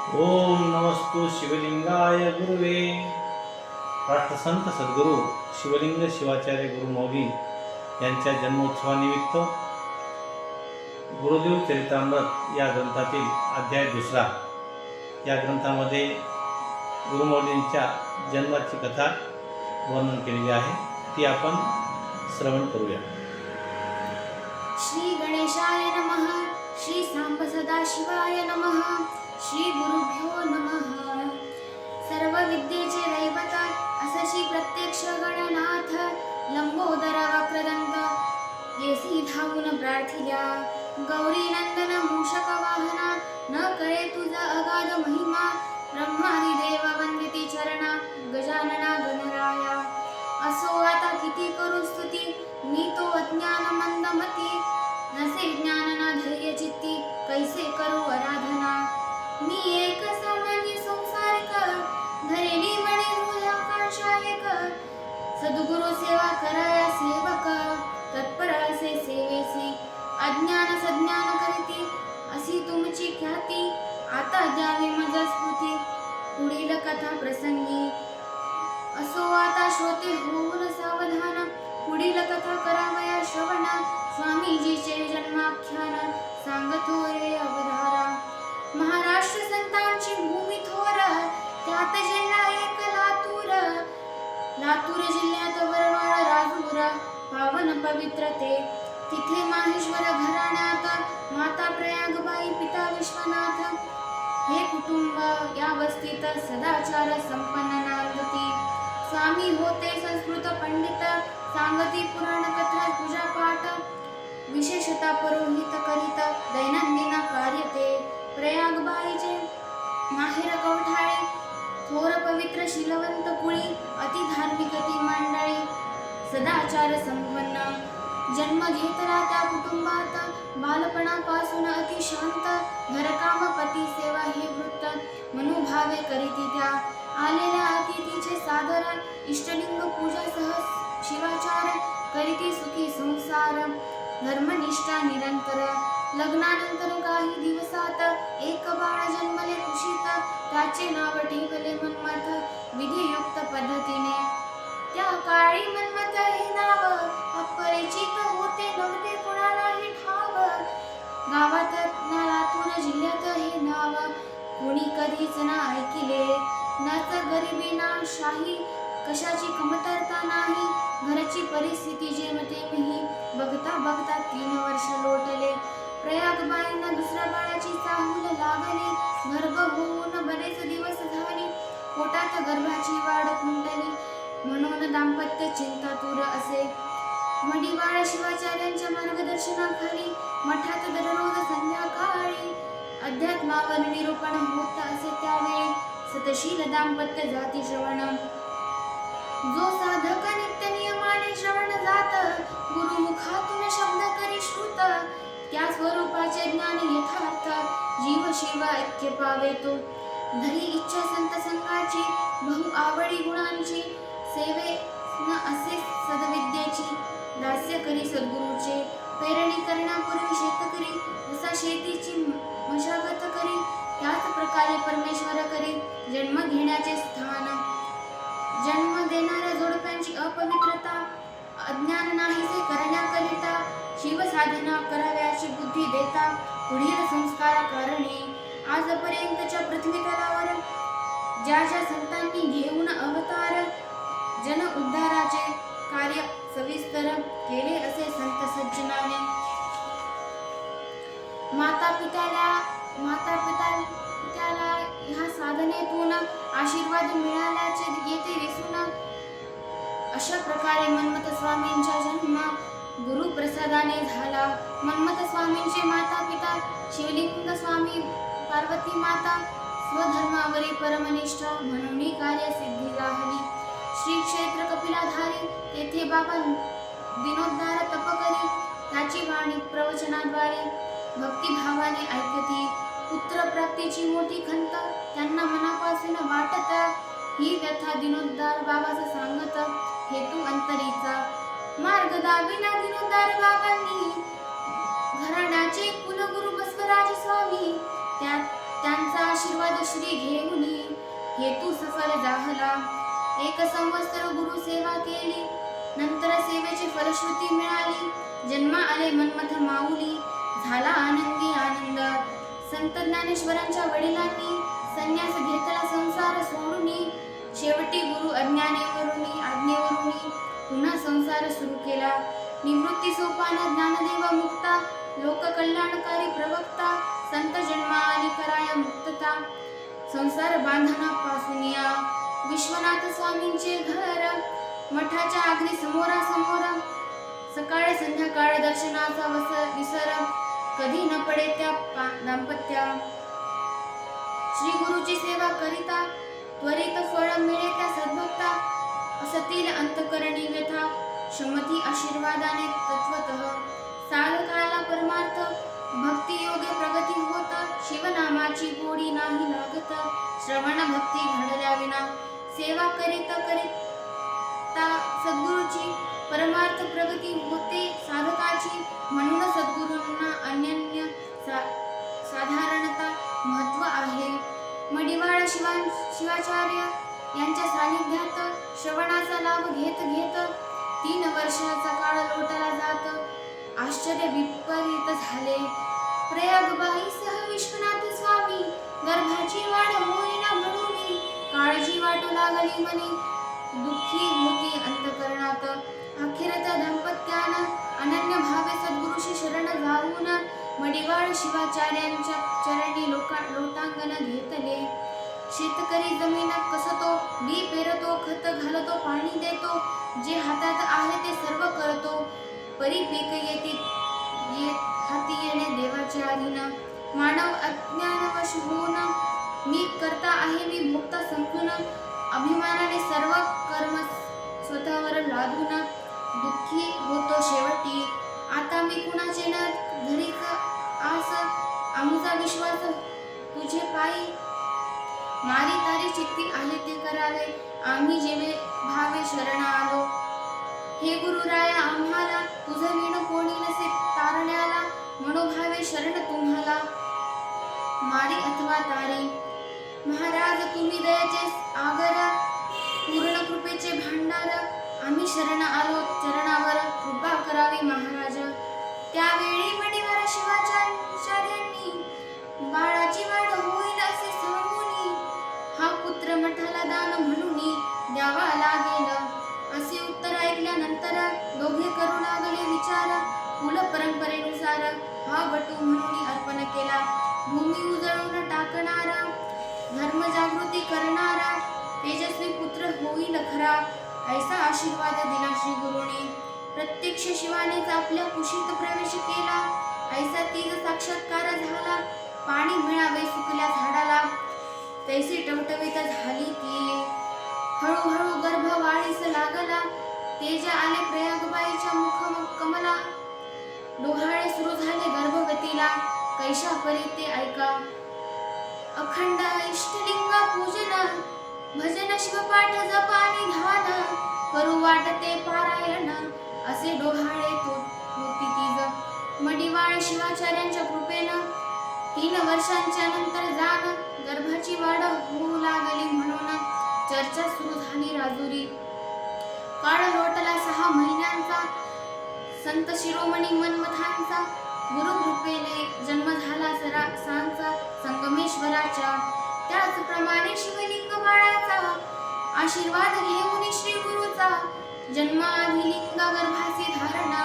ओम नमस्तु शिवलिंगाय गुरुवे. राष्ट्रसंत सद्गुरू शिवलिंग शिवाचार्य गुरु मौली यांच्या जन्मोत्सवानिमित्त गुरुदेव चरितामृत या ग्रंथातील अध्याय 2 या ग्रंथामध्ये गुरु मौलींच्या जन्माची कथा वर्णन केलेली आहे. ती आपण श्रवण करूया. श्री गणेशाय नमः. श्री सांब सदाशिवाय नमः. श्री गुरुभ्यो नमः. सर्व विद्येचे दैवत असशी प्रत्यक्ष गणनाथ, लंबोदर वक्रदंत येसी धावून प्रार्थिल्या. गौरी नंदन मूषक वाहना, न कळे तुझा अगाध महिमा. ब्रह्मादी देव वंदिती चरणा, गजानना गणराया. असो आता किती करू स्तुती, मी तो अज्ञान मंदमती. नसे ज्ञान ना धैर्य चित्ती, कैसे करू आराधना. मी एक सामान्य संसारिक, धरेली म्हणे हृदयाकांक्षा एक. सद्गुरु सेवा कराया सेवक, तत्पर असे सेवेसी. अज्ञान सज्ञान करीती, अशी तुमची ख्याती. आता द्यावी मज स्फूर्ती, पुढील कथा प्रसंगी. असो आता श्रोते होऊन सावधान, पुढील कथा करावया श्रवण. स्वामीजीचे जन्माख्यान, सांगतो रे अवधारा. महाराष्ट्र संतांची भूमी थोर, त्यात जिल्हा एक लातूर. लातूर जिल्ह्यात वरवाड राजूर, पावन पवित्र ते. तिथे माहेश्वर घराण्यात, माता प्रयागबाई पिता विश्वनाथ. हे कुटुंब या वस्तीत सदाचार संपन्न नांदती. स्वामी होते संस्कृत पंडित, सांगती पुराण कथा पूजा पाठ. विशेषतः पुरोहित करीत दैनंदिन कार्य ते. प्रयागबाईचे माहेर कवठाळे, थोर पवित्र शीलवंत कुळी. अति धार्मिक ती मंडळी, सदाचार संपन्न. जन्म घेतला त्या कुटुंबात, बालपणापासून अति शांत. घरकाम पती सेवा हे वृत्त, मनोभावे करीती त्या. आलेल्या अतिथीचे सादर, इष्टलिंग पूजा सह शिवाचार. करीती सुखी संसार, धर्मनिष्ठा निरंतर. लग्नानंतर काही दिवसात, एक बाळ जन्मले कुशीत. त्याचे नाव ठेवले मन्मथ, विधियुक्त पद्धतीने. त्या काळी मन्मथ हे नाव, अपरिचित होते नव्हते कोणालाही ठाव. गावात ना लातूर जिल्ह्यात हे नाव, कोणी कधीच ना ऐकिले. नाच गरिबी ना शाही, कशाची कमतरता नाही. घरची परिस्थिती जेमतेमही, बघता बघता 3 वर्ष लोटले. प्रयागबाईंना दुसऱ्या बाळाची चाहूल लागली. गर्भ होऊन बरेच दिवस झाली, पोटात गर्भाची वाढ खुंटली. म्हणून दाम्पत्य चिंतातूर असे. मडिवाळ शिवाचार्यांच्या मार्गदर्शनाखाली, मठात दररोज संध्याकाळी अध्यात्मावर निरूपण होत असे त्यावेळी. सतशील दाम्पत्य जाती श्रवण, जो साधक नित्य नियमाने श्रवण जात. गुरुमुखातून शब्द करी श्रुत, त्या स्वरूपाचे ज्ञान यथार्थ. जीव शिव ऐक्य पावे तो, धरी इच्छा संत संगाची. बहु आवडी गुणांची, सेवे न असे सद्विद्येची. दास्य करी सद्गुरूचे, पेरणी करण्यापूर्वी शेतकरी. जसा शेतीची मशागत करी, त्याच प्रकारे परमेश्वर करी जन्म घेण्याचे स्थान. जन्म देणाऱ्या जोडप्यांची अपवित्रता, अज्ञान नाहीसे करण्याकरिता. शिवसाधना कराव्याची बुद्धी देता, पुढील संस्कार कारणे. आजपर्यंतच्या पृथ्वी तलावर ज्या ज्या संतांनी घेऊन अवतार, जन उद्धाराचे कार्य सविस्तर केले असे संत सज्जनाने. माता पित्याला ह्या साधनेतून आशीर्वाद मिळाल्याचे येथे दिसून. अशा प्रकारे मन्मथ स्वामींचा जन्म गुरुप्रसादाने झाला. मन्मथ स्वामींचे माता पिता शिवलिंग स्वामी, पार्वती माता स्वधर्मावरी परमनिष्ठ, म्हणून कार्यसिद्धी राहिली. श्री क्षेत्र कपिलाधारी, तेथे बाबा दिनोद्धार तप करी. त्याची वाणी प्रवचनाद्वारे भक्तिभावाने ऐकती. पुत्र प्राप्तीची मोठी खंत त्यांना मनापासून वाटत. ही व्यथा दिनोद्धार बाबाचा सांगत, हेतू अंतरीचा. मार्ग दाविला दिनोद्धार बाबांनी, घराण्याचे कुलगुरु बसवराज स्वामी. त्यांचा आशीर्वाद श्री घेऊनी हेतू सफल जाहला. 1 संवत्सर गुरु सेवा केली, नंतर सेवेची फलश्रुती मिळाली. जन्म आले मन्मथ माऊली, झाला आनंदी आनंद. संत ज्ञानेश्वरांच्या वडिलांनी संन्यास घेतला संसार सोडूनी. शेवटी गुरु आज्ञेवरूनी पुन्हा संसार सुरू केला. निवृत्ती सोपान ज्ञानदेव मुक्ता, लोककल्याणकारी प्रवक्ता. संत जन्मा आली कराया मुक्तता, संसार बांधनापासून या. विश्वनाथ स्वामींचे घर, मठाच्या आगरी समोरासमोर. सकाळ संध्याकाळ दर्शनाचा विसर, कधी न पडे त्या दाम्पत्या. श्री गुरुची सेवा करिता, त्वरित फळ मिळे त्या सद्भक्ता. असतील अंतकरणी व्यथा, शमती आशीर्वादाने तत्वतः. साधकाला परमार्थ, भक्ती योगे प्रगती होत. शिवनामाची गोडी नाही लागत, श्रवण भक्ती घडल्या विना. सेवा करिता सद्गुरूची परमार्थ प्रगती होते साधकाची. म्हणून सद्गुरूंना अनन्य साधारणता महत्व आहे. मडिवाळ शिवाचार्य यांच्या सानिध्यात श्रवणाचा लाभ घेत 3 वर्षाचा काळ लोटला जात. आश्चर्य विपरीत झाले. प्रयागबाईसह विश्वनाथ स्वामी, गर्भाची वाढ होईना म्हणून काळजी वाटू लागली मनी. दुःखी होती अंतकरणात. अखेर त्या दाम्पत्यानं अनन्य भावे सद्गुरूशी शरण जाऊन मडिवाळ शिवाचार्यांच्या चरणी लोटांगण घेतले. शेतकरी जमीन कसतो, बी पेरतो, खत घालतो, पाणी देतो. जे हातात आहे ते सर्व करतो. परी पीक हाती येणे देवाचे अधीन. मानव अज्ञानवश होऊन मी करता आहे, मी भोगता समजून. अभिमानाने सर्व कर्म स्वतःवर लादून दुःखी होतो शेवटी. आता मी कुणाचे न धरीच आस, आमचा विश्वास तुझे पायी. मारी तारी चित्ती आहे ते करावे, आम्ही जेवे भावे शरण आलो. हे गुरुराया आम्हाला, तुझं विण कोणी नसे तारण्याला. मनोभावे शरण तुम्हाला, मारी अथवा तारी. महाराज तुम्ही दयाचे आगर, पूर्ण कृपेचे भांडार. आम्ही शरण आलो चरणावर, कृपा करावी महाराज. त्यावेळी मडिवाळ शिवाचार्यांनी बाळाची वाढ होईल असे सांगूनी, हा पुत्र मठाला दान म्हणून द्यावा लागेल. असे उत्तर ऐकल्यानंतर दोघे करू लागले विचार. कुल परंपरेनुसार हा वटू म्हणून अर्पण केला. भूमी उजळून टाकणारा, धर्मजागृती करणारा, तेजस्वी पुत्र होईल खरा. ऐसा आशीर्वाद दिला श्री गुरुने. प्रत्यक्ष शिवानेच आपल्या कुशीत प्रवेश केला. ऐसा तीज साक्षात्कार झाला. पाणी मिळावे सुकल्या झाडाला, तैसी टवटवीत झाली ती. हळूहळू गर्भ वाढीस लागला. तेज आले प्रयागबाईच्या मुख कमला. डोहाळे सुरू झाले गर्भवतीला. कैशा परी ते ऐका. अखंड इष्टलिंगा पूजन, भजन शिवपाठ जपानी ध्यान. करू वाटते पारायण, असे डोहाळे होती तीज. मडिवाळ शिवाचार्यांच्या कृपेनं 3 वर्षांच्या नंतर जाण, गर्भाची वाढ होऊ लागली म्हणून चर्चा सुरू झाली राजुरी. काळ लोटला 6 महिन्यांचा. संत शिरोमणी मन्मथांचा गुरुकृपेने जन्म झाला सांचा संगमेश्वराच्या. त्याचप्रमाणे शिवलिंग बाळाचा आशीर्वाद घेऊन श्री गुरुचा. जन्माआधी लिंग गर्भाची धारणा,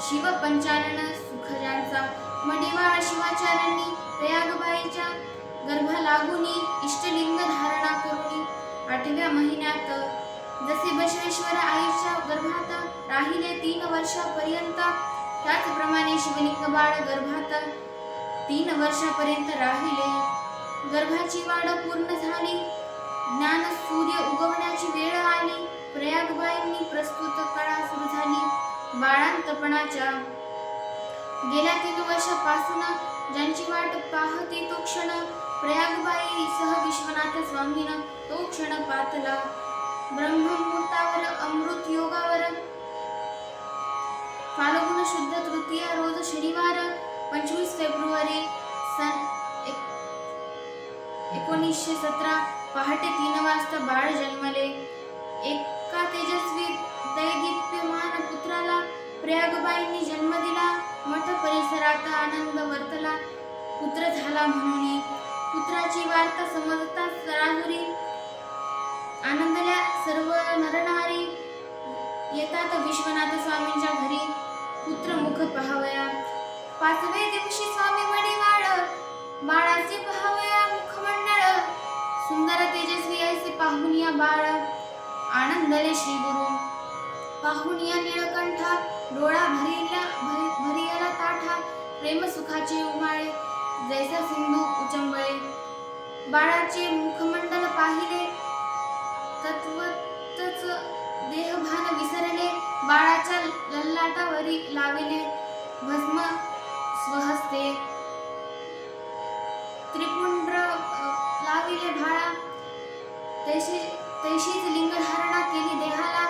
शिव पंचानन सुखजांचा. मडिवाळ शिवाचार्यांनी प्रयागबाईच्या गर्भ लागुनी इष्टलिंग धारणा करुनी 8व्या महिन्यात जसे बसवेश्वर आईच्या गर्भात राहिले 3 वर्षापर्यंत, त्याचप्रमाणे शिवलिंग बाळ गर्भात 3 वर्षापर्यंत राहिले. गर्भाची वाढ पूर्ण झाली. ज्ञान सूर्य उगवण्याची वेळ आली. प्रयागबाईंनी प्रस्तुत कळा सुरू झाली बाळांतपणाच्या. गेल्या 3 वर्षापासून ज्यांची वाट पाहती तो क्षण प्रयागबाई सह विश्वनाथ स्वामीनं तो क्षण पातला. ब्रह्ममुहूर्तावर अमृत योगावर फाल्गुन शुद्ध तृतीया रोज शनिवार 25 फेब्रुवारी सन 1917 पहाटे 3 वाजता बाळ जन्मले. एका तेजस्वी दैदिप्यमान पुत्राला प्रयागबाईंनी जन्म दिला. मठ परिसरात आनंद वर्तला पुत्र झाला म्हणून. पुत्राची वार्ता समजताच राजुरी आनंदल्या सर्व नरनारी येतात विश्वनाथ स्वामींच्या घरी पुत्र मुख पाहावया. 5वे दिवशी स्वामी मडिवाळ बाळाचे पाहावया मुखमंडळ. सुंदर तेजस्वी ऐसे पाहून या बाळ आनंदले श्री गुरु. पाहून या निळकंठा डोळा भरियला ताठा. प्रेम सुखाचे उमाळे जैसा सिंधू उचंबळे. बाळाचे मुखमंडल पाहिले तत्वतच देहभान विसरले. बाळाच्या ललाटावरी लाविले भस्म स्वहस्ते. त्रिपुंड्र लाविले भाळा. तैशीच लिंगधारणा केली देहाला.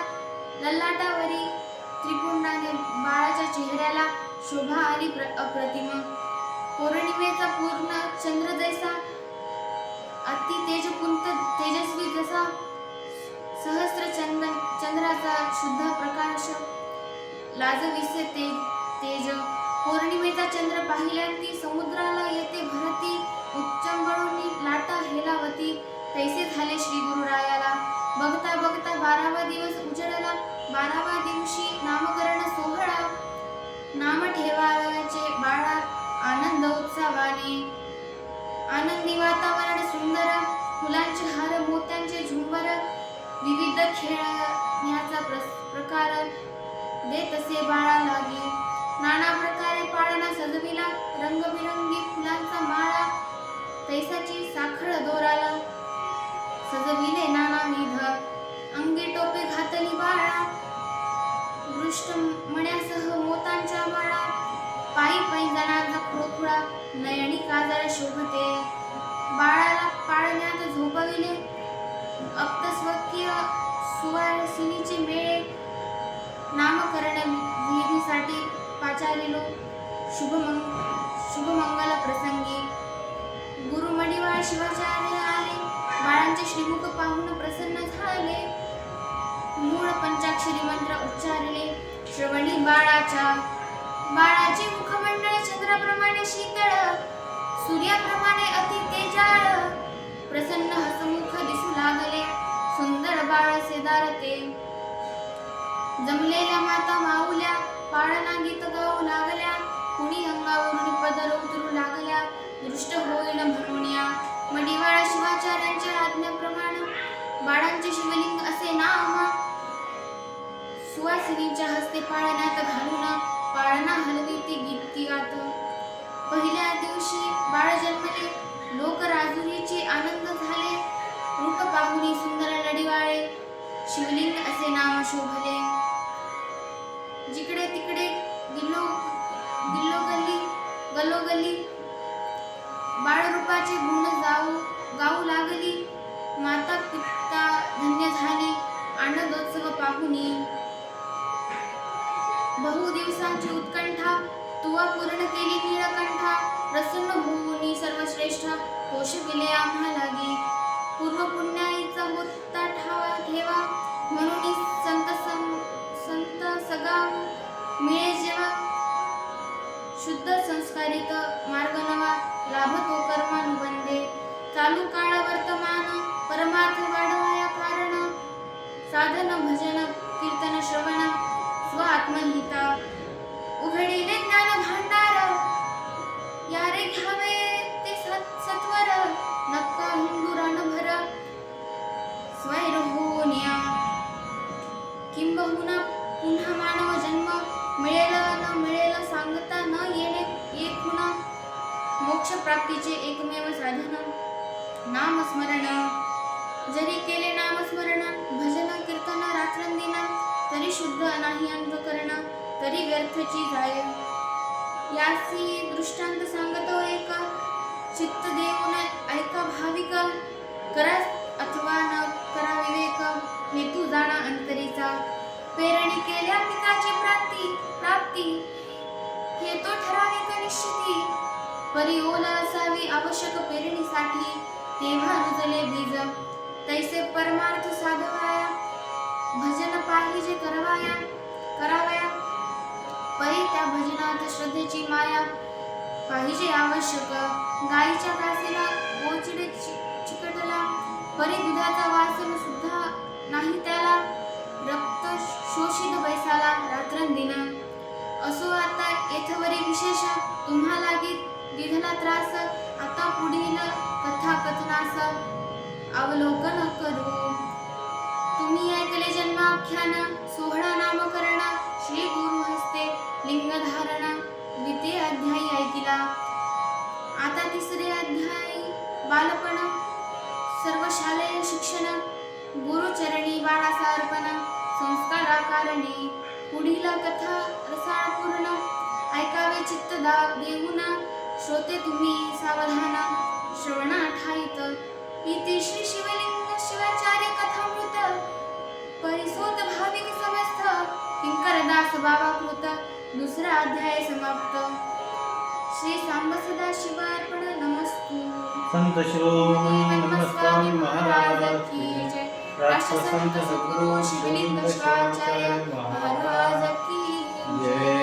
ललाटावरी त्रिपुंडाने बाळाच्या चेहऱ्याला शोभा आली अप्रतिम. पौर्णिमेचा पूर्ण चंद्र जैसा अति तेजपुंत तेजस्वी जसा सहस्त्र चंद्राचा शुद्ध प्रकाश लाजविसे तेज. पौर्णिमेचा चंद्र पाहिल्यांदी समुद्राला येते भरती. उच्चंबळून लाटा हेलावती तैसे झाले श्री गुरुरायाला. बघता बघता 12वा दिवस उजळला. 12व्या दिवशी नामकरण सोहळा. नाम ठेवायचे बाळा आनंद उत्सवाने. आनंदी वातावरण सुंदर. फुलांचे हार मोत्यांचे झुंबर. विविध खेळण्याचा प्रकार देतसे बाळा लागे. नाना प्रकारे पाळणा सजविला. रंगबिरंगी फुलांचा माळा तैसाची साखळ दोराला. सजविले नानाविध अंगी टोपे घातली बाळा. दृष्ट मण्यासह मोतांच्या माळा. पायी पैंजणाचा खुळखुळा नयनी काजळ शोभते. बाळाला पाळण्यात झोपविले. अप्तस्वकीय सुवासिनीचे मेळे. नामकरण विधीसाठी पाचारिलो शुभमंगल प्रसंगी. गुरु मडिवाळ शिवाचार्य आले. बाळांचे श्रीमुख पाहून प्रसन्न झाले. मूळ पंचाक्षरी मंत्र उच्चारले श्रवणी बाळाच्या. बाळाचे मुखमंडळ चंद्राप्रमाणे शीतळ. सूर्याप्रमाणे अति तेजाळ. प्रसन्न हसमुख दिसू लागले. सुंदर बाळ सेदारते. जमलेल्या माता माऊल्या पाळणा गीत गाऊ लागल्या. कुणी अंगावरून पदर उतरू लागल्या. दृष्ट होईल म्हणून या मडिवाळ शिवाचार्यांच्या आज्ञेप्रमाणे बाळांचे शिवलिंग असे नाम सुवासिनीच्या हस्ते पाळण्यात घालून पाळणा हलविती गीतिगात. पहिल्या दिवशी बाळ जन्मले. लोक राजुरीचे आनंद झाले. रूप पाहुनी सुंदर लडिवाळे शिवलिंग असे नाम शोभले. जिकडे तिकडे गल्लोगल्ली बाळरूपाचे गुण गाऊ लागली. माता पिता धन्य झाली आनंदोत्सव पाहुनी. बहु दिवसांची उत्कंठा तुवा पूर्ण केली नीळकंठा. प्रसन्न होऊनी सर्वश्रेष्ठा पोषविले आम्हा लागी. पूर्व पुण्याईचा होता ठेवा म्हणून संत सगा मिळे जेव्हा. शुद्ध संस्कारित मार्ग नवा लाभतो कर्मानुबंधे. चालू काळ वर्तमान परमार्थ वाढवाया कारण. साधन भजन कीर्तन श्रवण स्व आत्महिता. उघडिले ज्ञान भांडार यारे घ्यावे ते सत्वर. नक्का हिंदुरानभर स्वैर होऊन या. किंबहुना पुन्हा मानव जन्म मिळेल न मिळेल सांगता न येणे एकूण. मोक्ष प्राप्तीचे एकमेव साधन नामस्मरण. जरी केले नामस्मरण भजन कीर्तन रात्रंदिन तरी शुद्ध नाही अंतःकरण तरी व्यर्थची जाय. यासी दृष्टांत सांगतो एक. चित्त देऊन ऐका भाविक. करा अथवा न करा विवेक. हेतू जाणा अंतरीचा. पेरणी केल्या पिकाची प्राप्ती हे तो ठराविक निश्चिती. परी ओल असावी आवश्यक पेरणीसाठी. तेव्हा तैसे परमार्थ साधवाया भजन पाहिजे करावया परी त्या भजनात श्रद्धेची माया पाहिजे आवश्यक गाईच्या कासेला गोचिडे चिकटला परी दुधाचा वासन सुद्धा नाही त्याला रक्त शोषित बैसाला रात्रंदिन असो आता येथवरी विशेष तुम्हा लागी दिधला त्रास आता पुढील कथा कथनास अवलोकन करू तुम्ही ऐकले जन्माख्यान सोहळा नामकरण श्री गुरु हस्ते लिंग धारण द्वितीय अध्यायी ऐकिला आता तिसरे अध्याय बालपण सर्व शालेय शिक्षण गुरुचरणी बाळाचा अर्पण संस्काराकारणे पुढील कथा रसाळपूर्ण ऐकावे चित्त देऊन श्रोते तुम्ही सावधान श्रवणा ठाईत इति श्री शिवलिंग शिवाचार्य कथामृत परिसोत भाविक समस्त किंकरदास बाबा कृत दुसरा अध्याय समाप्त श्री सांब सदा शिवार्पण नमस्तु संत शिरोमणी नमस्वामी महाराज की जय राष्ट्रसंत सद्गुरु शिवलिंग शिवाचार्य महाराज की जय।